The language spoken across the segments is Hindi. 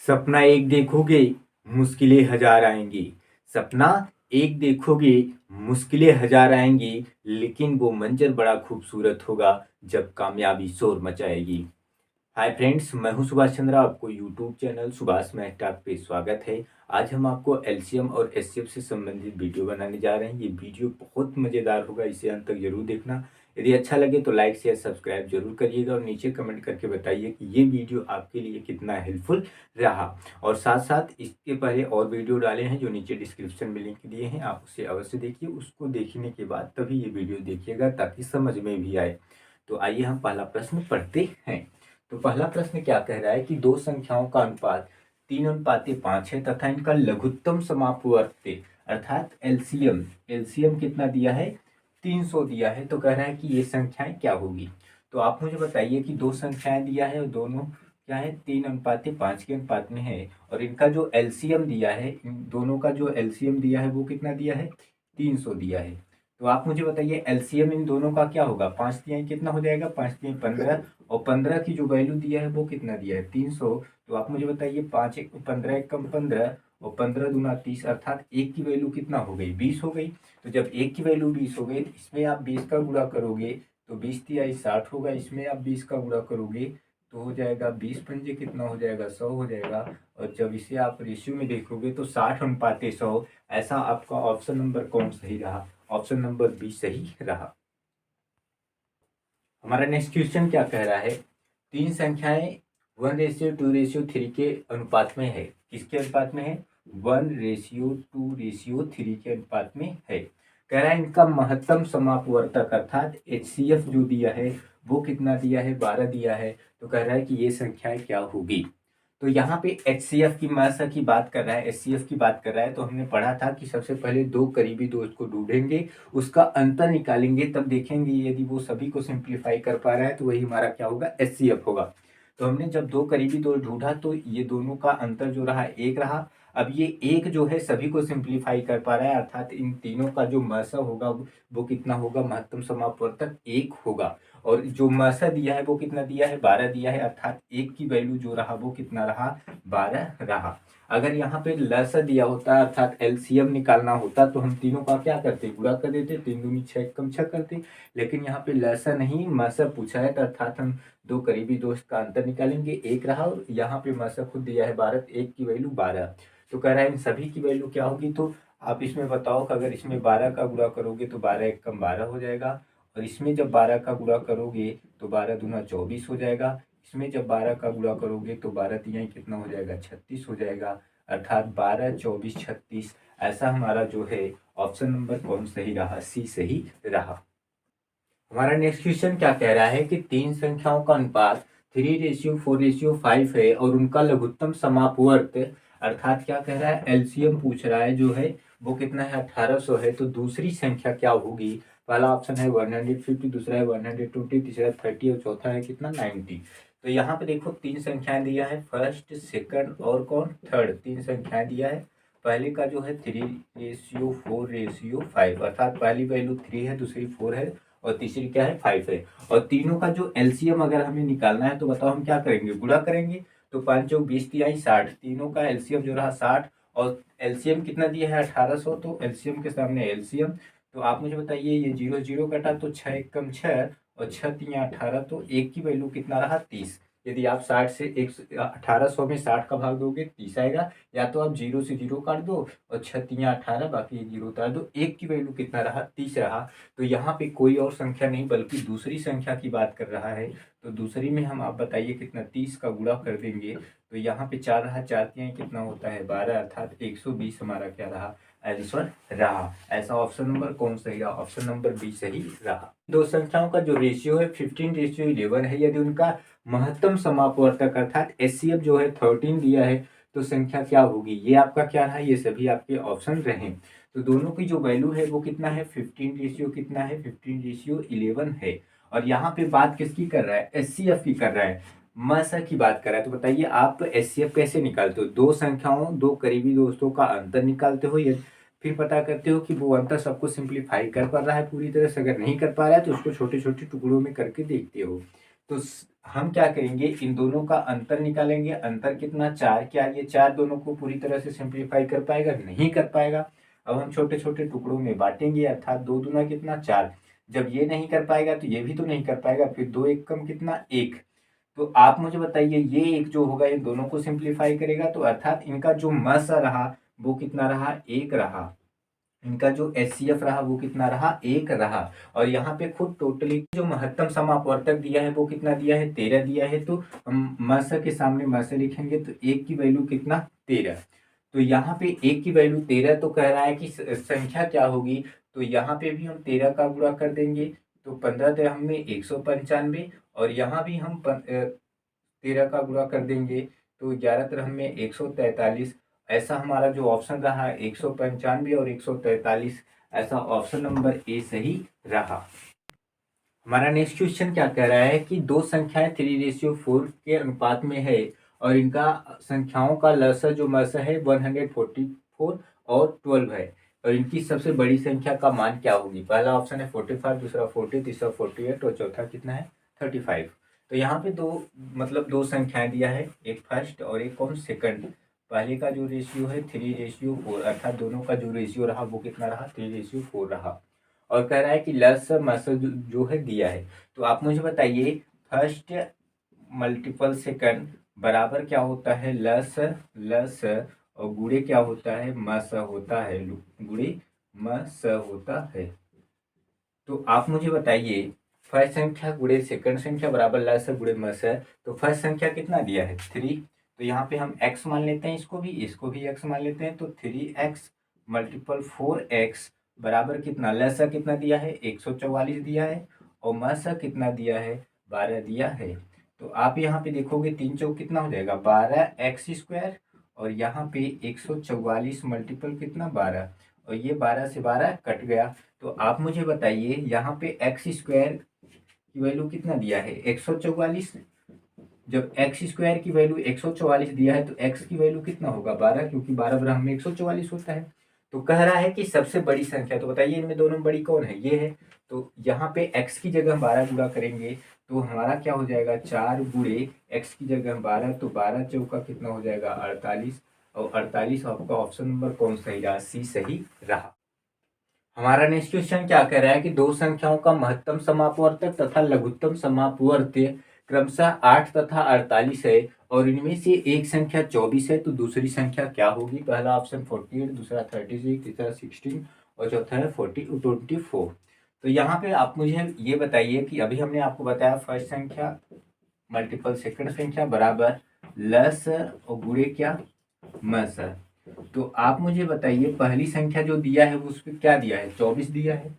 सपना एक देखोगे मुश्किलें हजार आएंगी। सपना एक देखोगे मुश्किलें हजार आएंगी, लेकिन वो मंजर बड़ा खूबसूरत होगा जब कामयाबी शोर मचाएगी। हाय फ्रेंड्स, मैं हूं सुभाष चंद्रा। आपको यूट्यूब चैनल सुभाष मेहता पे स्वागत है। आज हम आपको एलसीएम और एचसीएफ से संबंधित वीडियो बनाने जा रहे हैं। ये वीडियो बहुत मज़ेदार होगा, इसे अंत तक जरूर देखना। यदि अच्छा लगे तो लाइक शेयर सब्सक्राइब जरूर करिएगा और नीचे कमेंट करके बताइए कि ये वीडियो आपके लिए कितना हेल्पफुल रहा। और साथ साथ इसके पहले और वीडियो डाले हैं जो नीचे डिस्क्रिप्शन में लिंक दिए हैं, आप उसे अवश्य देखिए। उसको देखने के बाद तभी ये वीडियो देखिएगा ताकि समझ में भी आए। तो आइए हम पहला प्रश्न पढ़ते हैं। तो पहला प्रश्न क्या कह रहा है कि दो संख्याओं का अनुपात 3:5 है तथा इनका लघुत्तम समापवर्त अर्थात एलसीएम एलसीएम कितना दिया है, 300 दिया है। तो कह रहा है कि ये संख्याएं क्या होगी। तो आप मुझे बताइए कि दो संख्याएं दिया है और दोनों क्या है, 3:5 के अनुपात में है। और इनका जो एलसीएम दिया है, इन दोनों का जो एलसीएम दिया है वो कितना दिया है, 300 दिया है। तो आप मुझे बताइए एलसीएम इन दोनों का क्या होगा। 5 तिहाई कितना हो जाएगा, 5 तिहाई 15, और 15 की जो वैल्यू दिया है वो कितना दिया है, 300। तो आप मुझे बताइए 5 एक 15 एक कम 15 और 15 दूना 30 अर्थात एक की वैल्यू कितना हो गई, 20 हो गई। तो जब एक की वैल्यू 20 हो गई तो इसमें आप 20 का गुणा करोगे तो 20 तिहाई 60 होगा। इसमें आप 20 का गुणा करोगे तो हो जाएगा 20 पंजे कितना हो जाएगा, 100 हो जाएगा। और जब इसे आप रेशियो में देखोगे तो 60:100। ऐसा आपका ऑप्शन नंबर कौन सही रहा, ऑप्शन नंबर बी सही रहा। हमारा नेक्स्ट क्वेश्चन क्या कह रहा है, तीन संख्याएं 1:2:3 के अनुपात में है। किसके अनुपात में है, 1:2:3 के अनुपात में है। कह रहा है इनका महत्तम समापवर्तक अर्थात एचसीएफ जो दिया है वो कितना दिया है, 12 दिया है। तो कह रहा है कि ये संख्याएं क्या होगी। तो यहाँ पे एचसीएफ की मात्रा की बात कर रहा है, एचसीएफ की बात कर रहा है। तो हमने पढ़ा था कि सबसे पहले दो करीबी दोस्त को ढूंढेंगे, उसका अंतर निकालेंगे, तब देखेंगे यदि वो सभी को सिंप्लीफाई कर पा रहा है तो वही हमारा क्या होगा, एचसीएफ होगा। तो हमने जब दो करीबी दोस्त ढूंढा तो ये दोनों का अंतर जो रहा एक रहा। अब ये एक जो है सभी को सिंप्लीफाई कर पा रहा है अर्थात इन तीनों का जो मसा होगा वो कितना होगा, महत्तम समापवर्तक 1 होगा। और जो मसा दिया है वो कितना दिया है, 12 दिया है अर्थात एक की वैल्यू जो रहा वो कितना रहा, 12 रहा। अगर यहाँ पे लसा दिया होता अर्थात एलसीएम निकालना होता तो हम तीनों का क्या करते, गुणा कर देते, 3 दूनी 6 कम 6 करते। लेकिन यहाँ पे लसा नहीं मसा पूछा है तो अर्थात हम दो करीबी दोस्त का अंतर निकालेंगे, एक रहा। और यहाँ पे मसा खुद दिया है 12, एक की वैल्यू 12। तो कह रहा है इन सभी की वैल्यू क्या होगी। तो आप इसमें बताओ कि अगर इसमें 12 का गुणा करोगे तो 12 एक कम 12 हो जाएगा। और इसमें जब 12 का गुणा करोगे तो 12 दूना 24 हो जाएगा। इसमें जब 12 का गुणा करोगे तो 12 तिहाई कितना हो जाएगा, 36 हो जाएगा। अर्थात 12, 24, 36। ऐसा हमारा जो है ऑप्शन नंबर कौन सही रहा, सी सही रहा। हमारा नेक्स्ट क्वेश्चन क्या कह रहा है कि तीन संख्याओं का अनुपात 3:4:5 है और उनका लघुत्तम समापवर्त अर्थात क्या कह रहा है, एलसीएम पूछ रहा है जो है वो कितना है, 1800 है। तो दूसरी संख्या क्या होगी। पहला ऑप्शन है 150, दूसरा है 120, तीसरा 30 और चौथा है कितना, 90। तो यहाँ पे देखो तीन संख्याएं दिया है, फर्स्ट सेकंड और कौन, थर्ड, तीन संख्याएं दिया है। पहले का जो है 3:4:5 अर्थात पहली वैल्यू 3 है, दूसरी 4 है और तीसरी क्या है, 5 है। और तीनों का जो एलसीएम अगर हमें निकालना है तो बताओ हम क्या करेंगे, गुणा करेंगे। तो 5 चौक 20 तिहाई 60, तीनों का एलसीएम जो रहा 60 और एलसीएम कितना दिया है, 1800। तो एलसीएम के सामने एलसीएम। तो आप मुझे बताइए ये 0 0 कटा तो 6 एक कम 6 और 6 तिहाई 18, तो एक की वैल्यू कितना रहा, 30। यदि आप 60 से 1800 में 60 का भाग दोगे 30 आएगा। या तो आप 0 से 0 काट दो और 6 तिहाई 18 बाकी 0 उतार दो, एक की वैल्यू कितना रहा, 30 रहा। तो यहाँ पे कोई और संख्या नहीं बल्कि दूसरी संख्या की बात कर रहा है। तो दूसरी में हम आप बताइए कितना, 30 का गुणा कर देंगे तो यहाँ पे 4 रहा, 4 तिहाई कितना होता है, 12 अर्थात 120 हमारा क्या रहा, आंसर रहा। ऐसा ऑप्शन नंबर कौन सही रहा, ऑप्शन नंबर बी सही रहा। दो संख्याओं का जो रेशियो है 15:11 है। यदि उनका महत्तम समापवर्तक अर्थात एचसीएफ जो है 13 दिया है तो संख्या क्या होगी। ये आपका क्या रहा, ये सभी आपके ऑप्शन रहे। तो दोनों की जो वैल्यू है वो कितना है, 15 रेशियो कितना है, 15:11 है। और यहाँ पे बात किसकी कर रहा है, एचसीएफ की कर रहा है, मसा की बात कर रहा है। तो बताइए आप एचसीएफ कैसे निकालते हो, दो संख्याओं दो करीबी दोस्तों का अंतर निकालते हो, या फिर पता करते हो कि वो अंतर सबको सिंप्लीफाई कर पा रहा है पूरी तरह से, अगर नहीं कर पा रहा है तो उसको छोटे छोटे टुकड़ों में करके देखते हो। तो हम क्या करेंगे, इन दोनों का अंतर निकालेंगे। अंतर कितना, 4। क्या ये 4 दोनों को पूरी तरह से सिंप्लीफाई कर पाएगा? नहीं कर पाएगा। अब हम छोटे छोटे टुकड़ों में बांटेंगे, अर्थात 2 दूना कितना, 4। जब ये नहीं कर पाएगा तो ये भी तो नहीं कर पाएगा, फिर 2 एक कम कितना, 1। तो आप मुझे बताइए, ये एक जो होगा इन दोनों को सिंप्लीफाई करेगा, तो अर्थात इनका जो मस रहा वो कितना रहा, 1 रहा। इनका जो एचसीएफ रहा वो कितना रहा, 1 रहा। और यहाँ पे खुद टोटली जो महत्तम समापवर्तक दिया है वो कितना दिया है, 13 दिया है। तो हम मस के सामने मस लिखेंगे तो 1 की वैल्यू कितना, 13। तो यहाँ पे 1 की वैल्यू 13, तो कह रहा है कि संख्या क्या होगी। तो यहाँ पे भी हम 13 का गुणा कर देंगे, तो 15 13 में 195। और यहाँ भी हम 13 का गुणा कर देंगे तो 11 13 में 143। ऐसा हमारा जो ऑप्शन रहा 195 और 143, ऐसा ऑप्शन नंबर ए सही रहा। हमारा नेक्स्ट क्वेश्चन क्या कह रहा है कि दो संख्याएं 3:4 के अनुपात में है और इनका संख्याओं का लसर जो मस है 144 और 12 है, और इनकी सबसे बड़ी संख्या का मान क्या होगी। पहला ऑप्शन है 45, दूसरा 40, तीसरा 48 और चौथा कितना है, 35। तो यहाँ पे दो संख्याएं दिया है, एक फर्स्ट और एक कौन, सेकंड। पहले का जो रेशियो है 3:4, अर्थात दोनों का जो रेशियो रहा वो कितना रहा, 3:4 रहा। और कह रहा है कि लस मस जो है दिया है। तो आप मुझे बताइए, फर्स्ट मल्टीपल सेकंड बराबर क्या होता है, लस लस और गुणे क्या होता है, मस होता है, गुणे मस होता है। तो आप मुझे बताइए, फर्स्ट संख्या गुणे सेकंड संख्या बराबर लस गुणे मस है। तो फर्स्ट संख्या कितना दिया है, 3। तो यहाँ पे हम x मान लेते हैं, इसको भी x मान लेते हैं। तो 3x मल्टीपल 4x बराबर कितना, लसा कितना दिया है, 144 दिया है, और मसा कितना दिया है, 12 दिया है। तो आप यहाँ पे देखोगे 3 चौक कितना हो जाएगा, 12x², और यहाँ पे 144 मल्टीपल कितना, 12, और ये 12 से 12 कट गया। तो आप मुझे बताइए, यहाँ पे x² की वैल्यू कितना दिया है, 144। जब x² की वैल्यू 144 दिया है तो x की वैल्यू कितना होगा, 12, क्योंकि 12 बराबर में 144 होता है। तो कह रहा है कि सबसे बड़ी संख्या, तो बताइए इनमें दोनों में बड़ी कौन है, ये है। तो यहाँ पे x की जगह हम 12 गुणा करेंगे तो हमारा क्या हो जाएगा, 4 गुणे x की जगह 12, तो 12 चौका कितना हो जाएगा, 48। और 48 आपका ऑप्शन नंबर कौन सही रहा, सी सही रहा। हमारा नेक्स्ट क्वेश्चन क्या कह रहा है कि दो संख्याओं का महत्तम समापवर्तक तथा लघुत्तम समापवर्त्य क्रमशः 8 तथा 48 है, और इनमें से एक संख्या 24 है, तो दूसरी संख्या क्या होगी। पहला ऑप्शन 48, दूसरा 36, तीसरा 16 और चौथा है 24। तो यहाँ पे आप मुझे ये बताइए कि अभी हमने आपको बताया फर्स्ट संख्या मल्टीपल सेकंड संख्या बराबर लस और गुणे क्या, मस। तो आप मुझे बताइए, पहली संख्या जो दिया है वो उस पर क्या दिया है, 24 दिया है।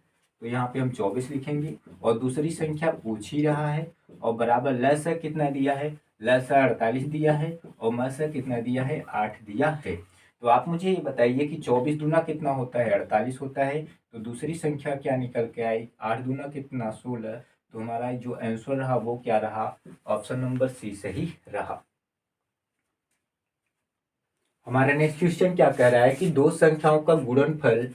तो यहाँ पे हम 24 लिखेंगे। और दूसरी संख्या पूछ ही रहा है, और बराबर लस कितना दिया है, लस 48 दिया है, और मस कितना दिया है, 8 दिया है। तो आप मुझे ये बताइए कि 24 दूना कितना होता है, 48 होता है। तो दूसरी संख्या क्या निकल के आई, 8 दूना कितना, 16। तो हमारा जो आंसर रहा वो क्या रहा, ऑप्शन नंबर सी सही रहा। हमारा नेक्स्ट क्वेश्चन क्या कह रहा है कि दो संख्याओं का गुणनफल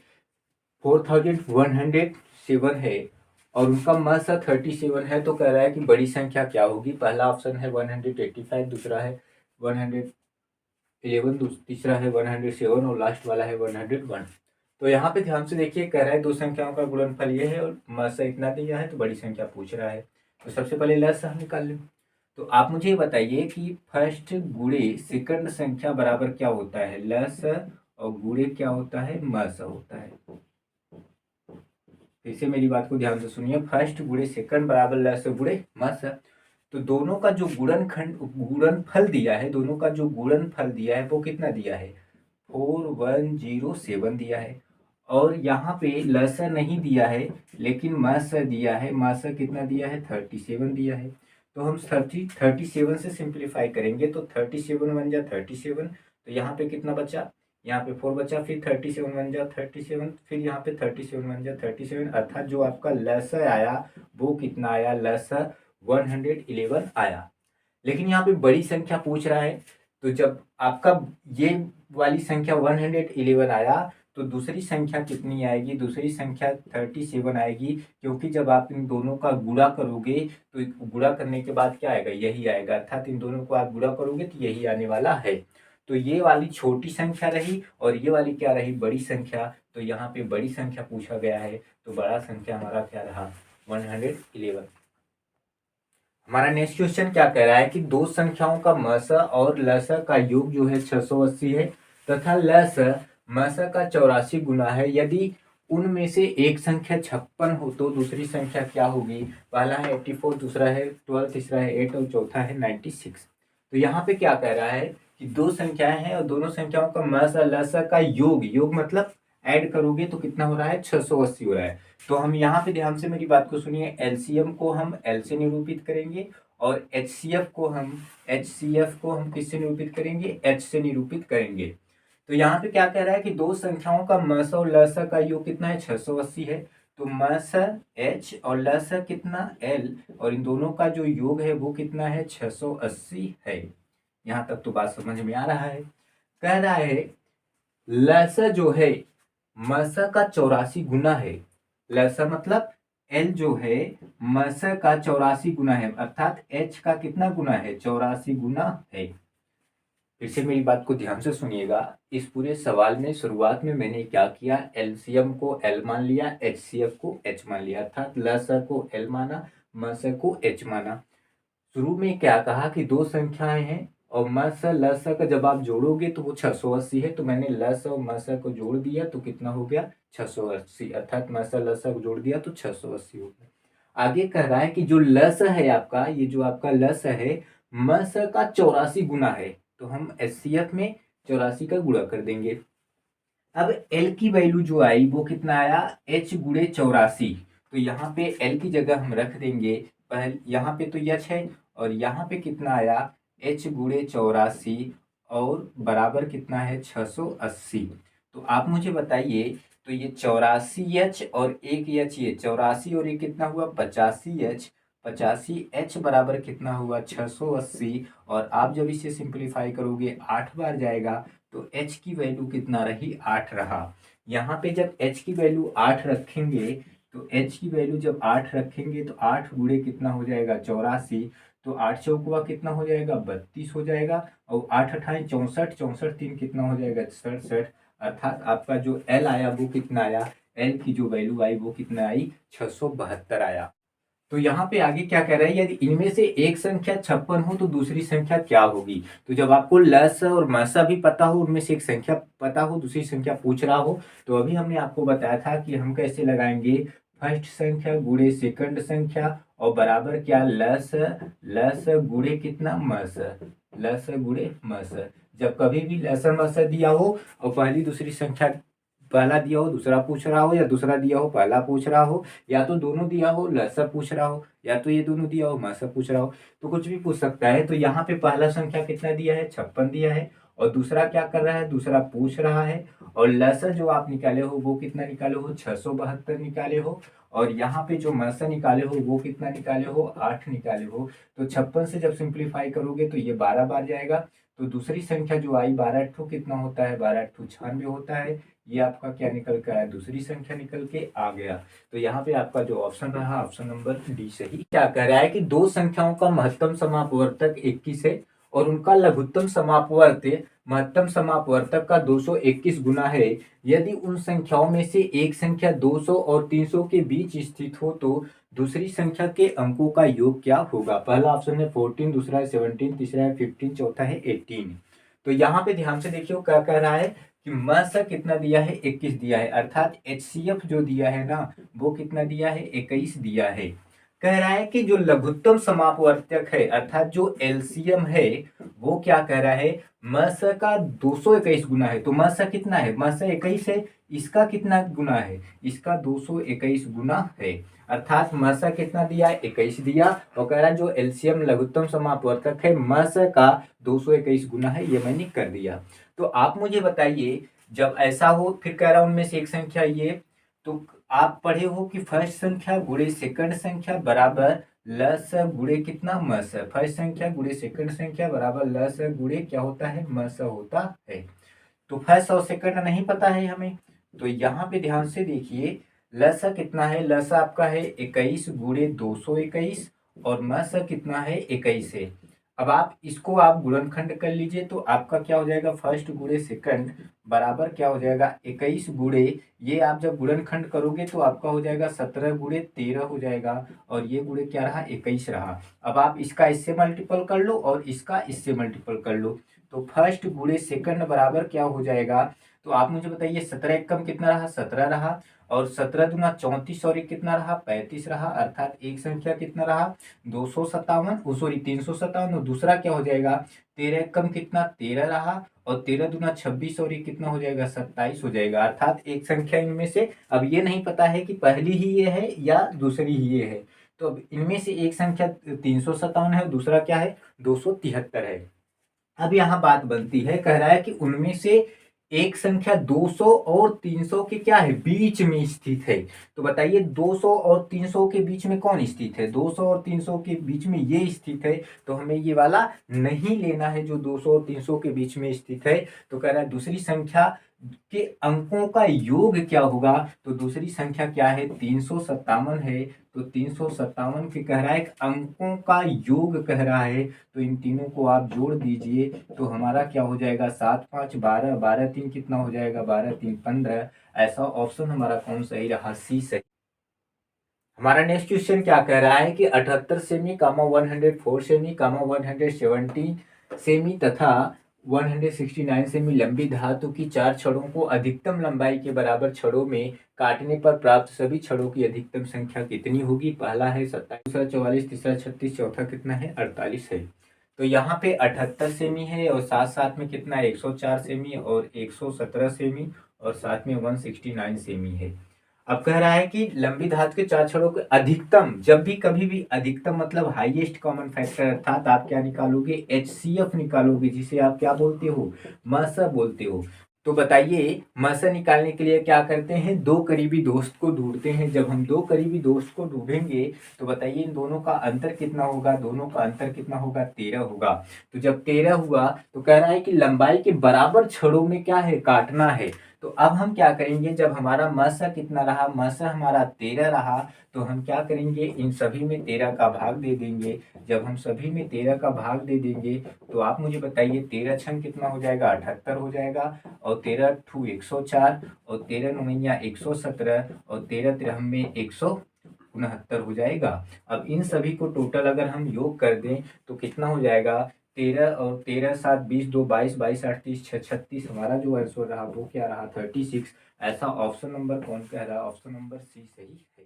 4107 है और उनका मस 37 है। तो कह रहा है कि बड़ी संख्या क्या होगी। पहला ऑप्शन है 185, दूसरा है 111, तीसरा है 107 और लास्ट वाला है 101। तो यहाँ पे ध्यान से देखिए, कह रहा है दो संख्याओं का गुणनफल ये है और मस इतना दिया है, तो बड़ी संख्या पूछ रहा है। तो सबसे पहले लस हम निकाल लें। तो आप मुझे बताइए कि फर्स्ट गुणे सेकंड संख्या बराबर क्या होता है, लस, और गुणे क्या होता है, मस होता है। फिर से मेरी बात को ध्यान से सुनिए, फर्स्ट गुणे सेकंड बराबर लस गुणे मस। तो दोनों का जो गुणनफल दिया है, दोनों का जो गुणनफल दिया है वो कितना दिया है, 4107 दिया है। और यहाँ पे लस नहीं दिया है लेकिन मस दिया है। मस कितना दिया है, 37 दिया है। तो हम 37 से सिंप्लीफाई करेंगे तो 37 बन जा 37। तो यहाँ पे कितना बचा, यहाँ पे 4 बचा, फिर 37 बन जा 37, फिर यहाँ पे 37 बन जा 37। अर्थात जो आपका लस आया वो कितना आया, लस 111 आया। लेकिन यहाँ पे बड़ी संख्या पूछ रहा है। तो जब आपका ये वाली संख्या 111 आया तो दूसरी संख्या कितनी आएगी, दूसरी संख्या 37 आएगी, क्योंकि जब आप इन दोनों का गुणा करोगे तो गुणा करने के बाद क्या आएगा, यही आएगा, अर्थात इन दोनों को आप गुणा करोगे तो यही आने वाला है। तो ये वाली छोटी संख्या रही और ये वाली क्या रही, बड़ी संख्या। तो यहाँ पे बड़ी संख्या पूछा गया है, तो बड़ा संख्या हमारा क्या रहा, 111। हमारा नेक्स्ट क्वेश्चन क्या कह रहा है कि दो संख्याओं का मस और लस का योग जो है 680 है तथा लस मस का 84 गुना है। यदि उनमें से एक संख्या 56 हो तो दूसरी संख्या क्या होगी। पहला है 84, दूसरा है 12, तीसरा है 8 और चौथा है 96। तो यहाँ पे क्या कह रहा है कि दो संख्याएं हैं और दोनों संख्याओं का मस और लस का योग, योग मतलब ऐड करोगे तो कितना हो रहा है, 680 हो रहा है। तो हम यहाँ पे ध्यान से मेरी बात को सुनिए, एलसीएम को हम एल से निरूपित करेंगे और एचसीएफ को हम किससे निरूपित करेंगे, एच से निरूपित करेंगे। तो यहाँ पे क्या कह रहा है कि दो संख्याओं का मस और लस का योग कितना है, 680 है। तो मस एच और लस कितना, एल, और इन दोनों का जो योग है वो कितना है, 680 है। यहाँ तक तो बात समझ में आ रहा है। कह रहा है लस जो है मस का 84 गुना है। लस मतलब एल जो है मस का 84 गुना है, अर्थात एच का कितना गुना है, 84 गुना है। फिर से मेरी बात को ध्यान से सुनिएगा। इस पूरे सवाल में शुरुआत में मैंने क्या किया, एलसीएम को एल मान लिया, एचसीएफ को एच मान लिया, अर्थात लस को एल माना, मस को एच माना। शुरू में क्या कहा कि दो संख्याएं हैं और मस लस का जब आप जोड़ोगे तो वो 680 है। तो मैंने लस और मस को जोड़ दिया तो कितना हो गया, 680, अर्थात मस लस को जोड़ दिया तो 680 हो गया। आगे कह रहा है कि जो लस है आपका, ये जो आपका लस है मस का 84 गुना है, तो हम एचसीएफ में 84 का गुणा कर देंगे। अब एल की वैल्यू जो आई वो कितना आया, एच गुणे 84। तो यहाँ पे एल की जगह हम रख देंगे, पहले यहाँ पे तो एच है और यहाँ पे कितना आया, एच गुणे 84 और बराबर कितना है, 680। तो आप मुझे बताइए, तो ये 84 एच और एक एच, ये 84 और ये कितना हुआ, 85 एच, 85 एच बराबर कितना हुआ, 680। और आप जब इसे सिंप्लीफाई करोगे 8 बार जाएगा तो h की वैल्यू कितना रही, 8 रहा। यहाँ पे जब h की वैल्यू 8 रखेंगे तो h की वैल्यू जब 8 रखेंगे तो 8 गुणे कितना हो जाएगा, 84। तो 8 चौकुआ कितना हो जाएगा, 32 हो जाएगा। और 8 अठाई 64, 64 3 कितना हो जाएगा, 67। अर्थात आपका जो l आया वो कितना आया, l की जो वैल्यू आई वो कितना आई, 672 आया। तो यहाँ पे आगे क्या कह रहा है, यदि इनमें से एक संख्या 56 हो तो दूसरी संख्या क्या होगी। तो जब आपको लस और मसा भी पता हो, उनमें से एक संख्या पता हो, दूसरी संख्या पूछ रहा हो, तो अभी हमने आपको बताया था कि हम कैसे लगाएंगे, फर्स्ट संख्या गुणे सेकंड संख्या और बराबर क्या, लस लस गुणे कितना, मस, लस गुणे मस। जब कभी भी लस मस दिया हो और पहली दूसरी संख्या, पहला दिया हो दूसरा पूछ रहा हो, या दूसरा दिया हो पहला पूछ रहा हो, या तो दोनों दिया हो लसा पूछ रहा हो, या तो ये दोनों दिया हो मसा पूछ रहा हो, तो कुछ भी पूछ सकता है। तो यहाँ पे पहला संख्या कितना दिया है, 56 दिया है, और दूसरा क्या कर रहा है, दूसरा पूछ रहा है, और लसा जो आप निकाले हो वो कितना निकाले हो, 672 निकाले हो, और यहाँ पे जो मसा निकाले हो वो कितना निकाले हो, 8 निकाले हो। तो 56 से जब सिंप्लीफाई करोगे तो ये 12 बार जाएगा। तो दूसरी संख्या जो आई 12 अट्ठू कितना होता है, 12 अट्ठू 96 होता है। ये आपका क्या निकल के आया, दूसरी संख्या निकल के आ गया। तो यहाँ पे आपका जो ऑप्शन रहा, ऑप्शन नंबर डी सही। क्या कह रहा है कि दो संख्याओं का महत्तम समापवर्तक 21 है और उनका लघुत्तम समापवर्त महत्तम समापवर्तक का 221 गुना है। यदि उन संख्याओं में से एक संख्या 200 और 300 के बीच स्थित हो तो दूसरी संख्या के अंकों का योग क्या होगा। पहला ऑप्शन है 14, दूसरा है 17, तीसरा है 15, चौथा है 18। तो यहाँ पे ध्यान से देखियो क्या कह रहा है कि मसा कितना दिया है, 21 दिया है, अर्थात एचसीएफ जो दिया है ना वो कितना दिया है, 21 दिया है। कह रहा है कि जो लघुत्तम समापवर्तक है अर्थात जो एलसीएम है वो क्या कह रहा है, मस का 221 गुना है। तो मस कितना है, मस 21 है, इसका कितना गुना है, इसका 221 गुना है। अर्थात मस कितना दिया, 21 दिया, और कह रहा है जो एलसीएम लघुत्तम समापवर्तक है मस का 221 गुना है, ये मैंने कर दिया। तो आप मुझे बताइए, जब ऐसा हो फिर कह रहा हूं उनमें से एक संख्या ये, तो आप पढ़े हो कि फर्स्ट संख्या गुणे सेकंड संख्या बराबर लस गुणे कितना, मस। फर्स्ट संख्या गुणे सेकंड संख्या बराबर लस गुणे क्या होता है, मस होता है। तो फर्स्ट और सेकंड नहीं पता है हमें, तो यहाँ पे ध्यान से देखिए, लसा कितना है, लसा आपका है 21 गुणे 221 और मसा कितना है 21 है। अब आप इसको आप गुणनखंड कर लीजिए तो आपका क्या हो जाएगा, फर्स्ट गुणे सेकंड बराबर क्या हो जाएगा 21 गुणे, ये आप जब गुणनखंड करोगे तो आपका हो जाएगा 17 गुणे 13 हो जाएगा और ये गुणे क्या रहा 21 रहा। अब आप इसका इससे मल्टीपल कर लो और इसका इससे मल्टीपल कर लो, तो फर्स्ट गुणे सेकंड बराबर क्या हो जाएगा, तो आप मुझे बताइए 17 एकम कितना रहा 17 रहा और 17 दूना 34 और एक कितना रहा 35 रहा, अर्थात एक संख्या कितना रहा 257 सॉरी 357 और दूसरा क्या हो जाएगा 13 एकम कितना 13 रहा और 13 दूना 26 और एक कितना हो जाएगा 27 हो जाएगा, अर्थात एक संख्या इनमें से, अब ये नहीं पता है कि पहली ही ये है या दूसरी ही ये है, तो अब इनमें से एक संख्या 357 है और दूसरा क्या है 273 है। अब यहाँ बात बनती है, कह रहा है कि उनमें से एक संख्या 200 और 300 के क्या है बीच में स्थित है। तो बताइए 200 और 300 के बीच में कौन स्थित है, 200 और 300 के बीच में ये स्थित है, तो हमें ये वाला नहीं लेना है जो 200 और 300 के बीच में स्थित है। तो कह रहा है दूसरी संख्या के अंकों का योग क्या होगा, तो दूसरी संख्या क्या है 357 है, तो 357 के कह रहा है अंकों का योग कह रहा है, तो इन तीनों को आप जोड़ दीजिए तो हमारा क्या हो जाएगा 7 5 12 12 3 कितना हो जाएगा 12 3 15। ऐसा ऑप्शन हमारा कौन सही रहा, सी सही। हमारा नेक्स्ट क्वेश्चन क्या कह रहा है कि 78 सेमी 104 सेमी 170 सेमी तथा 169 सेमी लंबी धातु की चार छड़ों को अधिकतम लंबाई के बराबर छड़ों में काटने पर प्राप्त सभी छड़ों की अधिकतम संख्या कितनी होगी। पहला है 27, दूसरा 44, तीसरा 36, चौथा कितना है 48 है। तो यहाँ पे 78 सेमी है और साथ साथ में कितना है 104 सेमी और 117 सेमी और साथ में 169 सेमी है। अब कह रहा है कि लंबी धातु के चार छड़ों के अधिकतम, जब भी कभी भी अधिकतम मतलब हाईएस्ट कॉमन फैक्टर, अर्थात आप क्या निकालोगे HCF निकालोगे, जिसे आप क्या बोलते हो मस बोलते हो। तो बताइए मस निकालने के लिए क्या करते हैं, दो करीबी दोस्त को ढूंढते हैं। जब हम दो करीबी दोस्त को ढूंढेंगे तो बताइए इन दोनों का अंतर कितना होगा, दोनों का अंतर कितना होगा 13 होगा। तो जब 13 हुआ तो कह रहा है कि लंबाई के बराबर छड़ों में क्या है काटना है। तो अब हम क्या करेंगे, जब हमारा मस कितना रहा, मस हमारा 13 रहा, तो हम क्या करेंगे इन सभी में 13 का भाग दे देंगे। जब हम सभी में 13 का भाग दे देंगे तो आप मुझे बताइए 13 छंग कितना हो जाएगा 78 हो जाएगा और 13 ठू 104 और 13 नौया 117 और 13 तिरहमे 169 हो जाएगा। अब इन सभी को टोटल अगर हम योग कर दें तो कितना हो जाएगा 13 और 13 7 20 2 22 22 8 30 6 36, हमारा जो आंसर रहा वो क्या रहा 36। ऐसा ऑप्शन नंबर कौन कह रहा है, ऑप्शन नंबर सी सही है।